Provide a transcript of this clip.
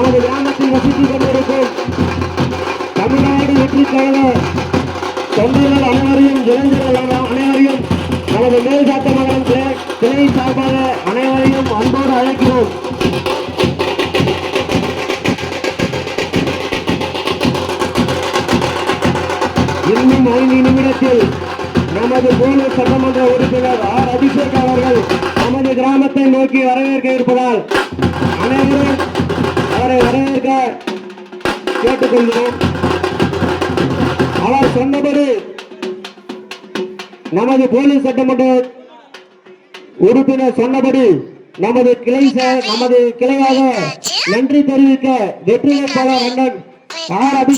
நமது கிராமத்தில் வசித்துக் கொண்டிருக்கும் தமிழ்நாடு வெற்றி கழக தொண்டர்கள் அனைவரையும் இளைஞர்கள் அனைவரையும் நமது மேல்சாத்த மகன் கிளை சார்பாக அனைவரையும் அன்போடு அழைக்கிறோம். இன்னும் 5 நிமிடத்தில் நமது போலூர் சட்டமன்ற உறுப்பினர் ஆர் அபிஷேக் அவர்கள் நமது கிராமத்தை நோக்கி வரவேற்க இருப்பதால் அனைவரும் அவரை வரவேற்க கேட்டுக்கொள்கிறோம். அவர் சொன்னபடி நமது போலீஸ் சட்டமன்ற உறுப்பினர் சொன்னபடி நமது கிளையாக நன்றி தெரிவிக்க வெற்றி வேட்பாளர் அண்ணன் ஆர் அபிஷேக்